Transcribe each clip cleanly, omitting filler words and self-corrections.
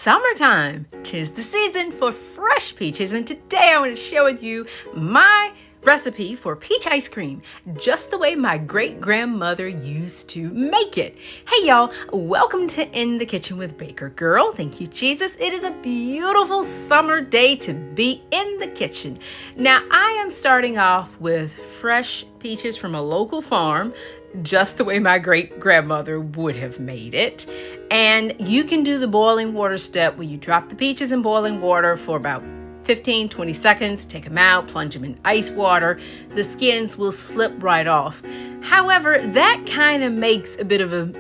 summertime. 'Tis the season for fresh peaches, and today I want to share with you my recipe for peach ice cream, just the way my great-grandmother used to make it. Hey y'all, welcome to In the Kitchen with Baker Girl. Thank you, Jesus. It is a beautiful summer day to be in the kitchen. Now, I am starting off with fresh peaches from a local farm, just the way my great-grandmother would have made it. And you can do the boiling water step where you drop the peaches in boiling water for about 15-20 seconds, take them out, plunge them in ice water. The skins will slip right off. However, that kind of makes a bit of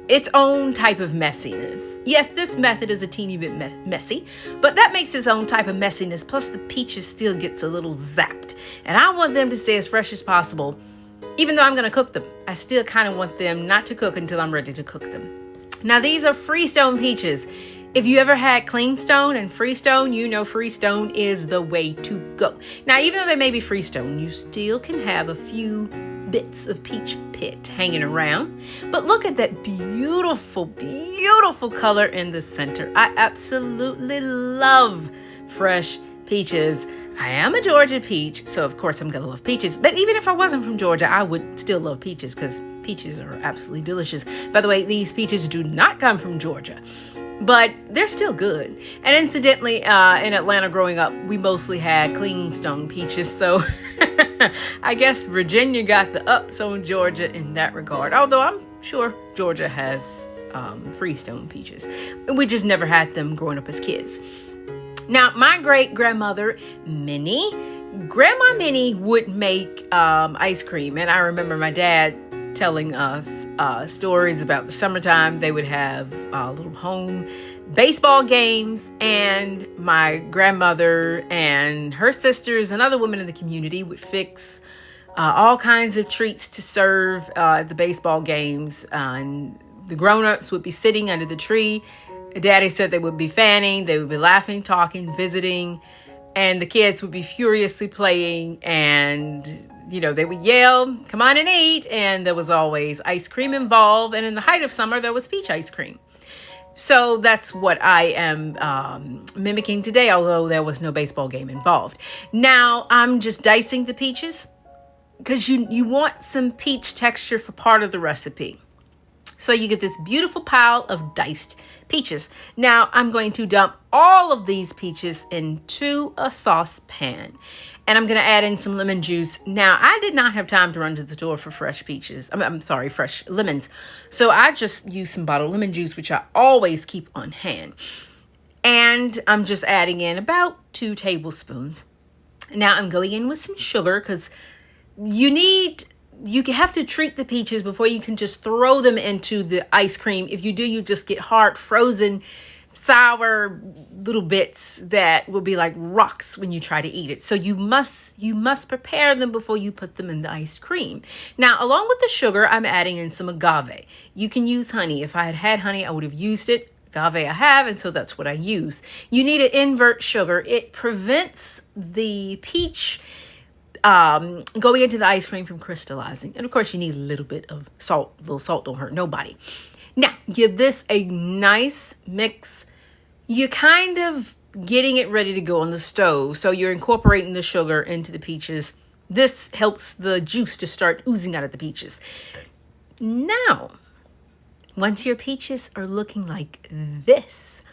its own type of messiness. Yes, this method is a teeny bit messy, but that makes its own type of messiness. Plus the peaches still gets a little zapped. And I want them to stay as fresh as possible. Even though I'm going to cook them, I still kind of want them not to cook until I'm ready to cook them. Now, these are Freestone peaches. If you ever had Clean Stone and Freestone, you know Freestone is the way to go. Now, even though they may be Freestone, you still can have a few bits of peach pit hanging around. But look at that beautiful, beautiful color in the center. I absolutely love fresh peaches. I am a Georgia peach, so of course I'm going to love peaches. But even if I wasn't from Georgia, I would still love peaches because peaches are absolutely delicious. By the way, these peaches do not come from Georgia, but they're still good. And incidentally, in Atlanta growing up, we mostly had Clean Stone peaches. So I guess Virginia got the ups on Georgia in that regard. Although I'm sure Georgia has Freestone peaches. We just never had them growing up as kids. Now, my great-grandmother, Grandma Minnie would make ice cream. And I remember my dad telling us stories about the summertime. They would have little home baseball games, and my grandmother and her sisters and other women in the community would fix all kinds of treats to serve at the baseball games. And the grown-ups would be sitting under the tree. Daddy said they would be fanning, they would be laughing, talking, visiting, and the kids would be furiously playing, and they would yell, "Come on and eat," and there was always ice cream involved, and in the height of summer, there was peach ice cream. So that's what I am mimicking today, although there was no baseball game involved. Now, I'm just dicing the peaches because you want some peach texture for part of the recipe. So you get this beautiful pile of diced peaches. Now, I'm going to dump all of these peaches into a saucepan. And I'm going to add in some lemon juice. Now, I did not have time to run to the store for fresh peaches. Fresh lemons. So I just used some bottled lemon juice, which I always keep on hand. And I'm just adding in about 2 tablespoons. Now, I'm going in with some sugar because you have to treat the peaches before you can just throw them into the ice cream. If you do, you just get hard, frozen, sour little bits that will be like rocks when you try to eat it. So you must prepare them before you put them in the ice cream. Now, along with the sugar, I'm adding in some agave. You can use honey. If I had had honey, I would have used it. Agave I have, and so that's what I use. You need to invert sugar. It prevents the peach going into the ice cream from crystallizing. And of course, you need a little bit of salt. A little salt don't hurt nobody. Now, give this a nice mix. You're kind of getting it ready to go on the stove. So you're incorporating the sugar into the peaches. This helps the juice to start oozing out of the peaches. Now, once your peaches are looking like this,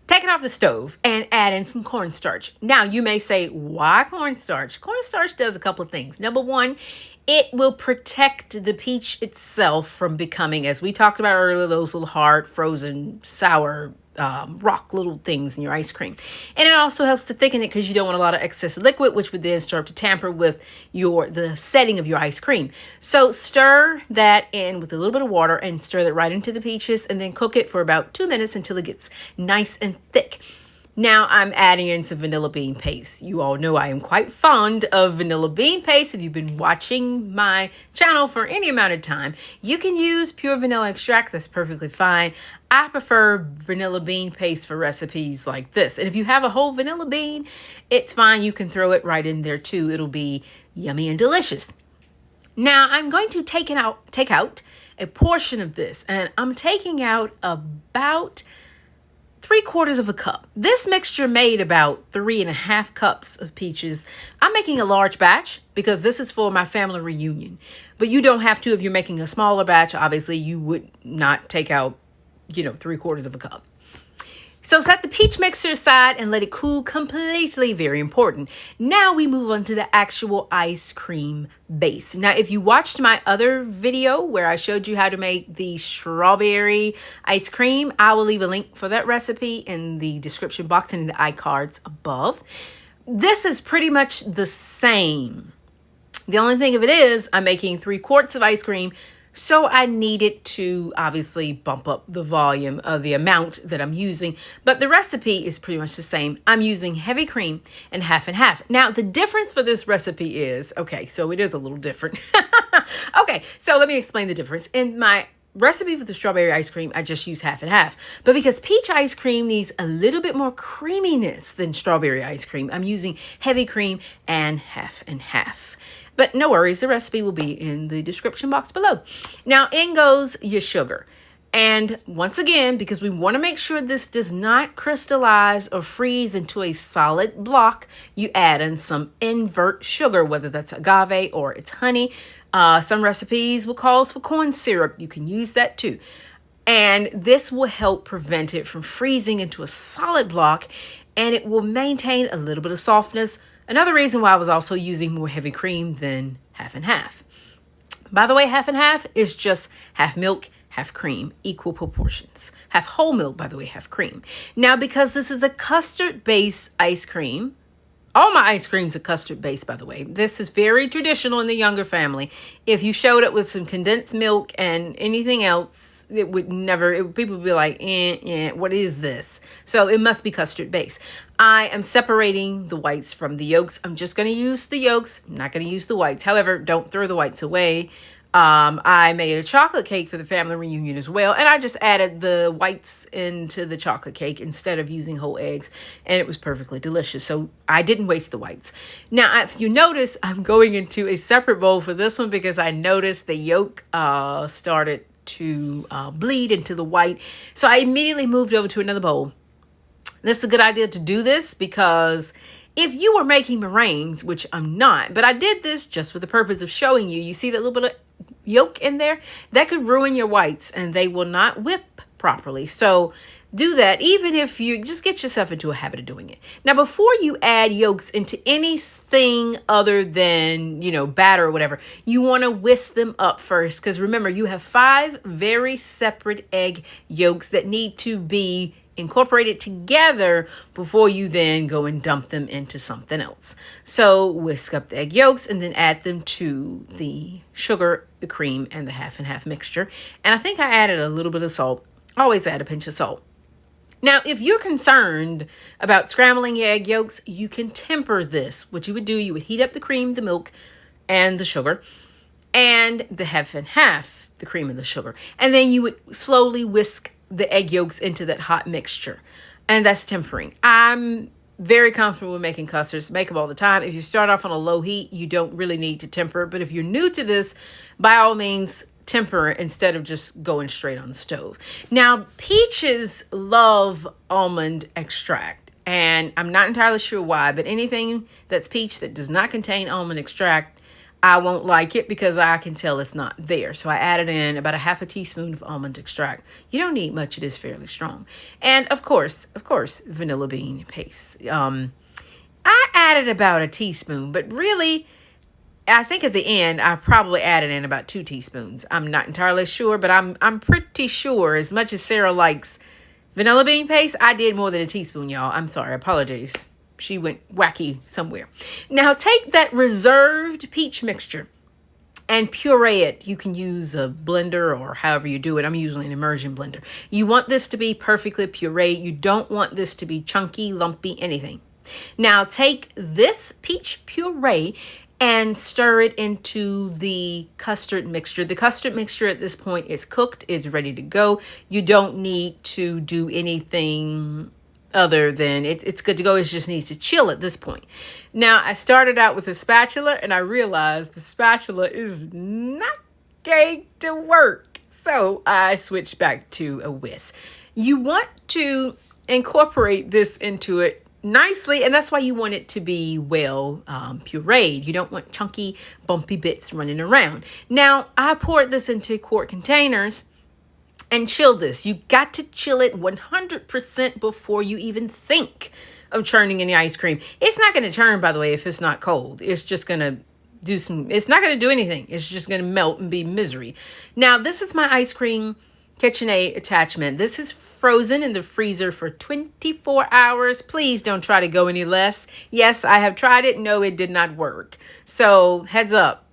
take it off the stove and add in some cornstarch. Now, you may say, why cornstarch? Cornstarch does a couple of things. Number one, it will protect the peach itself from becoming, as we talked about earlier, those little hard, frozen, sour, rock little things in your ice cream. And it also helps to thicken it because you don't want a lot of excess liquid, which would then start to tamper with the setting of your ice cream. So stir that in with a little bit of water and stir that right into the peaches, and then cook it for about 2 minutes until it gets nice and thick. Now I'm adding in some vanilla bean paste. You all know I am quite fond of vanilla bean paste. If you've been watching my channel for any amount of time, you can use pure vanilla extract. That's perfectly fine. I prefer vanilla bean paste for recipes like this. And if you have a whole vanilla bean, it's fine. You can throw it right in there too. It'll be yummy and delicious. Now I'm going to take out a portion of this, and I'm taking out about 3/4 of a cup. This mixture made about 3.5 cups of peaches. I'm making a large batch because this is for my family reunion. But you don't have to if you're making a smaller batch. Obviously, you would not take out, 3/4 of a cup. So set the peach mixer aside and let it cool completely. Very important. Now we move on to the actual ice cream base. Now, if you watched my other video where I showed you how to make the strawberry ice cream, I will leave a link for that recipe in the description box and in the iCards above. This is pretty much the same. The only thing of it is I'm making 3 quarts of ice cream. So I needed to obviously bump up the volume of the amount that I'm using. But the recipe is pretty much the same. I'm using heavy cream and half and half. Now, the difference for this recipe is, okay, so it is a little different. Okay, so let me explain the difference. In my recipe for the strawberry ice cream, I just use half and half. But because peach ice cream needs a little bit more creaminess than strawberry ice cream, I'm using heavy cream and half. But no worries, the recipe will be in the description box below. Now, in goes your sugar. And once again, because we want to make sure this does not crystallize or freeze into a solid block, you add in some invert sugar, whether that's agave or it's honey. Some recipes will call for corn syrup. You can use that too. And this will help prevent it from freezing into a solid block, and it will maintain a little bit of softness. Another reason why I was also using more heavy cream than half and half. By the way, half and half is just half milk, half cream, equal proportions. Half whole milk, by the way, half cream. Now, because this is a custard-based ice cream, all my ice creams are custard-based, by the way. This is very traditional in the younger family. If you showed it with some condensed milk and anything else, it would never, people would be like, what is this? So it must be custard based. I am separating the whites from the yolks. I'm just going to use the yolks. I'm not going to use the whites. However, don't throw the whites away. I made a chocolate cake for the family reunion as well. And I just added the whites into the chocolate cake instead of using whole eggs. And it was perfectly delicious. So I didn't waste the whites. Now, if you notice, I'm going into a separate bowl for this one because I noticed the yolk started to bleed into the white. So I immediately moved over to another bowl. This is a good idea to do this because if you were making meringues, which I'm not, but I did this just for the purpose of showing you, you see that little bit of yolk in there? That could ruin your whites and they will not whip properly. So do that, even if you just get yourself into a habit of doing it. Now, before you add yolks into anything other than, batter or whatever, you want to whisk them up first. Because remember, you have 5 very separate egg yolks that need to be incorporated together before you then go and dump them into something else. So whisk up the egg yolks and then add them to the sugar, the cream, and the half and half mixture. And I think I added a little bit of salt. Always add a pinch of salt. Now, if you're concerned about scrambling your egg yolks, you can temper this. What you would do, you would heat up the cream, the milk, and the sugar, and the half and half, the cream and the sugar. And then you would slowly whisk the egg yolks into that hot mixture. And that's tempering. I'm very comfortable with making custards. Make them all the time. If you start off on a low heat, you don't really need to temper. But if you're new to this, by all means, temper instead of just going straight on the stove. Now, peaches love almond extract. And I'm not entirely sure why, but anything that's peach that does not contain almond extract, I won't like it because I can tell it's not there. So I added in about a half a teaspoon of almond extract. You don't need much. It is fairly strong. And of course, vanilla bean paste. I added about a teaspoon, but really, I think at the end, I probably added in about 2 teaspoons. I'm not entirely sure, but I'm pretty sure as much as Sarah likes vanilla bean paste, I did more than a teaspoon, y'all. I'm sorry. Apologies. She went wacky somewhere. Now take that reserved peach mixture and puree it. You can use a blender or however you do it. I'm using an immersion blender. You want this to be perfectly pureed. You don't want this to be chunky, lumpy, anything. Now take this peach puree and stir it into the custard mixture. The custard mixture at this point is cooked. It's ready to go. You don't need to do anything other than it's good to go. It just needs to chill at this point. Now, I started out with a spatula and I realized the spatula is not going to work. So I switched back to a whisk. You want to incorporate this into it nicely, and that's why you want it to be well pureed. You don't want chunky, bumpy bits running around. Now, I poured this into quart containers and chill this. You got to chill it 100% before you even think of churning any ice cream. It's not going to churn, by the way, if it's not cold. It's just going to it's not going to do anything. It's just going to melt and be misery. Now, this is my ice cream KitchenAid attachment. This is frozen in the freezer for 24 hours. Please don't try to go any less. Yes, I have tried it. No, it did not work. So heads up.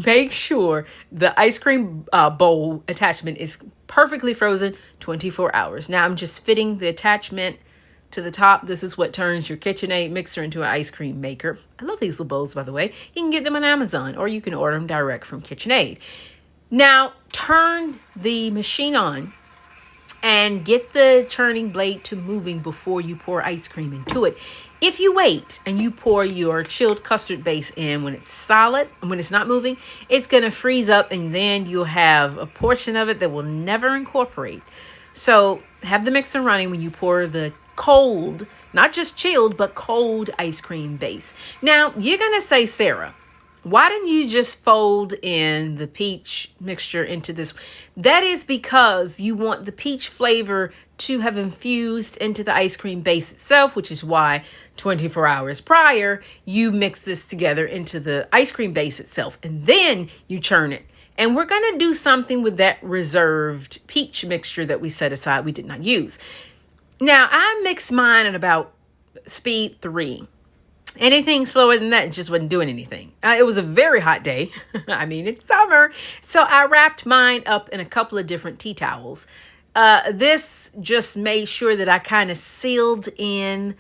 Make sure the ice cream bowl attachment is perfectly frozen 24 hours. Now I'm just fitting the attachment to the top. This is what turns your KitchenAid mixer into an ice cream maker. I love these little bowls, by the way. You can get them on Amazon or you can order them direct from KitchenAid. Now turn the machine on and get the churning blade to moving before you pour ice cream into it. If you wait and you pour your chilled custard base in when it's solid, when it's not moving, it's going to freeze up and then you'll have a portion of it that will never incorporate. So have the mixer running when you pour the cold, not just chilled, but cold ice cream base. Now, you're going to say, Sarah, why didn't you just fold in the peach mixture into this? That is because you want the peach flavor to have infused into the ice cream base itself, which is why 24 hours prior, you mix this together into the ice cream base itself, and then you churn it. And we're going to do something with that reserved peach mixture that we set aside, we did not use. Now, I mixed mine at about speed 3. Anything slower than that just wasn't doing anything. It was a very hot day. I mean, it's summer. So I wrapped mine up in a couple of different tea towels. This just made sure that I kind of sealed in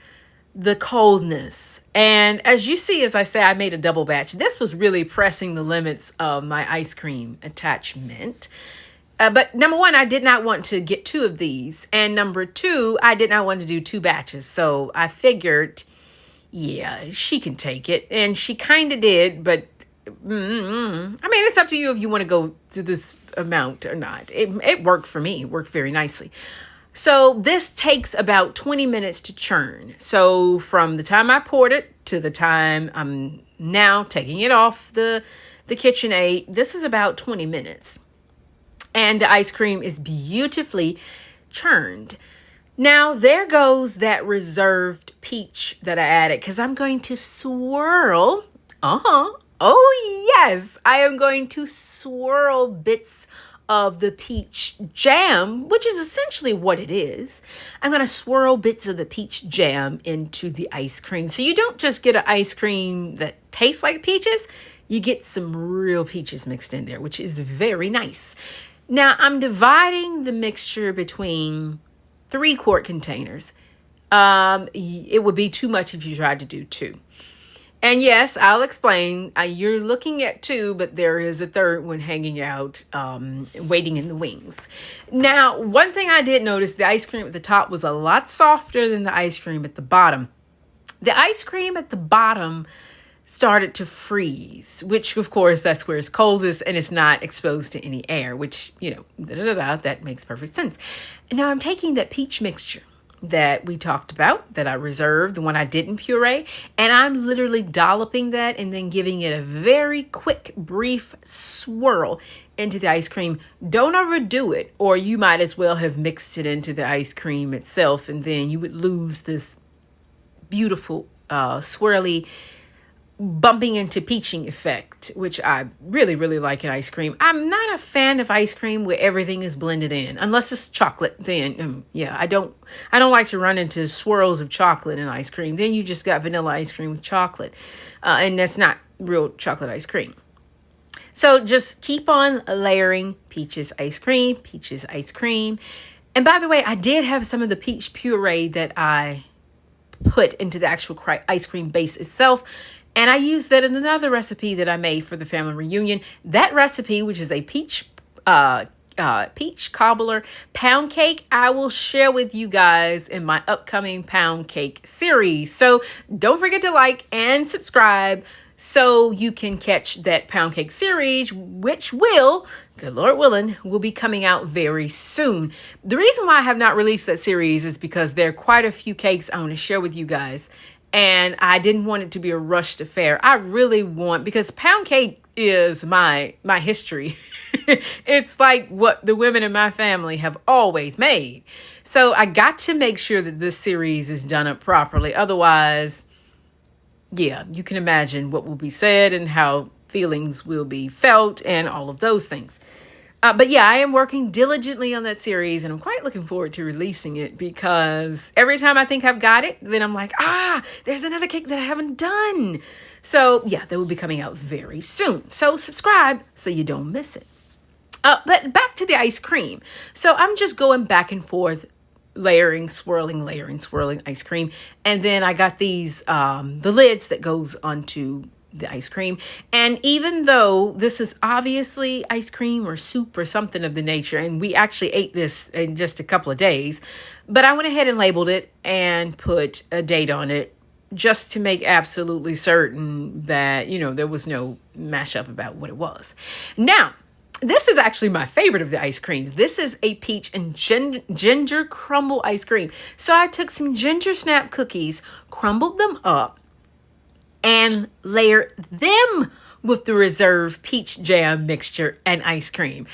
the coldness. And as you see, as I say, I made a double batch. This was really pressing the limits of my ice cream attachment. But number one, I did not want to get 2 of these. And number 2, I did not want to do 2 batches. So I figured, yeah, she can take it. And she kind of did, but I mean, it's up to you if you want to go to this amount or not. It worked for me. It worked very nicely. So this takes about 20 minutes to churn. So from the time I poured it to the time I'm now taking it off the KitchenAid, this is about 20 minutes. And the ice cream is beautifully churned. Now, there goes that reserved peach that I added because I'm going to swirl. Oh, yes. I am going to swirl bits of the peach jam, which is essentially what it is. I'm going to swirl bits of the peach jam into the ice cream. So you don't just get an ice cream that tastes like peaches. You get some real peaches mixed in there, which is very nice. Now, I'm dividing the mixture between 3 quart containers. It would be too much if you tried to do 2. And yes, I'll explain. You're looking at 2, but there is a 3rd one hanging out, waiting in the wings. Now, one thing I did notice, the ice cream at the top was a lot softer than the ice cream at the bottom. The ice cream at the bottom started to freeze, which of course that's where it's coldest and it's not exposed to any air, which, that makes perfect sense. Now I'm taking that peach mixture that we talked about, that I reserved, the one I didn't puree, and I'm literally dolloping that and then giving it a very quick, brief swirl into the ice cream. Don't overdo it, or you might as well have mixed it into the ice cream itself, and then you would lose this beautiful, swirly, bumping into peaching effect, which I really, really like in ice cream. I'm not a fan of ice cream where everything is blended in, unless it's chocolate. Then, I don't like to run into swirls of chocolate in ice cream. Then you just got vanilla ice cream with chocolate, and that's not real chocolate ice cream. So just keep on layering peaches ice cream. And by the way, I did have some of the peach puree that I put into the actual ice cream base itself. And I used that in another recipe that I made for the family reunion. That recipe, which is a peach cobbler pound cake, I will share with you guys in my upcoming pound cake series. So don't forget to like and subscribe so you can catch that pound cake series, which will the Lord willing, will be coming out very soon. The reason why I have not released that series is because there are quite a few cakes I want to share with you guys. And I didn't want it to be a rushed affair. I really want, because pound cake is my history. It's like what the women in my family have always made. So I got to make sure that this series is done up properly. Otherwise, yeah, you can imagine what will be said and how feelings will be felt and all of those things. But yeah, I am working diligently on that series, and I'm quite looking forward to releasing it, because every time I think I've got it, then I'm like, there's another cake that I haven't done. So yeah, that will be coming out very soon. So subscribe so you don't miss it. But back to the ice cream. So I'm just going back and forth, layering, swirling ice cream. And then I got these, the lids that goes onto the ice cream. And even though this is obviously ice cream or soup or something of the nature, and we actually ate this in just a couple of days, but I went ahead and labeled it and put a date on it just to make absolutely certain that, there was no mashup about what it was. Now, this is actually my favorite of the ice creams. This is a peach and ginger crumble ice cream. So I took some ginger snap cookies, crumbled them up, and layer them with the reserve peach jam mixture and ice cream.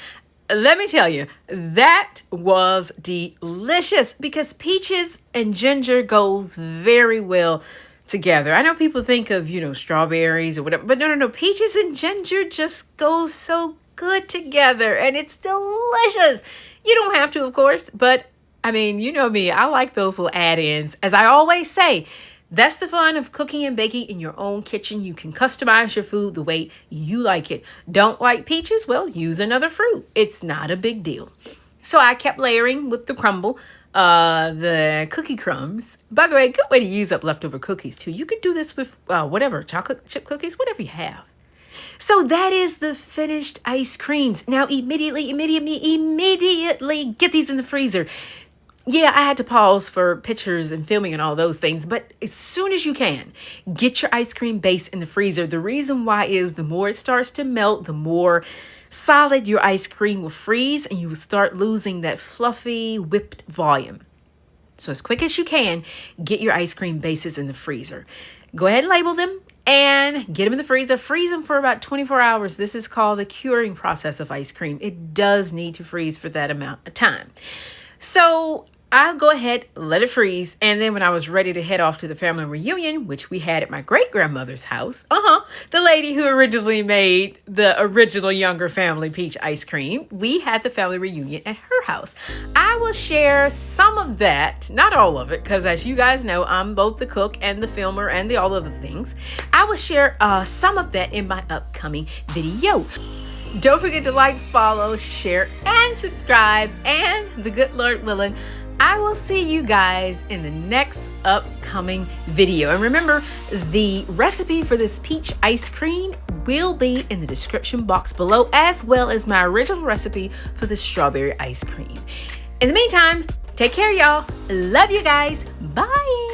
Let me tell you, that was delicious, because peaches and ginger goes very well together. I know people think of, strawberries or whatever, but no. Peaches and ginger just go so good together, and it's delicious. You don't have to, of course, but I mean, you know me, I like those little add-ins. As I always say, that's the fun of cooking and baking in your own kitchen. You can customize your food the way you like it. Don't like peaches? Well, use another fruit. It's not a big deal. So I kept layering with the crumble, the cookie crumbs. By the way, good way to use up leftover cookies too. You could do this with whatever, chocolate chip cookies, whatever you have. So that is the finished ice creams. Now immediately get these in the freezer. Yeah, I had to pause for pictures and filming and all those things, but as soon as you can, get your ice cream base in the freezer. The reason why is the more it starts to melt, the more solid your ice cream will freeze, and you will start losing that fluffy whipped volume. So as quick as you can, get your ice cream bases in the freezer. Go ahead and label them and get them in the freezer. Freeze them for about 24 hours. This is called the curing process of ice cream. It does need to freeze for that amount of time. So I'll go ahead, let it freeze, and then when I was ready to head off to the family reunion, which we had at my great-grandmother's house, the lady who originally made the original younger family peach ice cream, we had the family reunion at her house. I will share some of that, not all of it, because as you guys know, I'm both the cook and the filmer and all of the things. I will share some of that in my upcoming video. Don't forget to like, follow, share, and subscribe, and the good Lord willing, I will see you guys in the next upcoming video. And remember, the recipe for this peach ice cream will be in the description box below, as well as my original recipe for the strawberry ice cream. In the meantime, take care, y'all. Love you guys. Bye.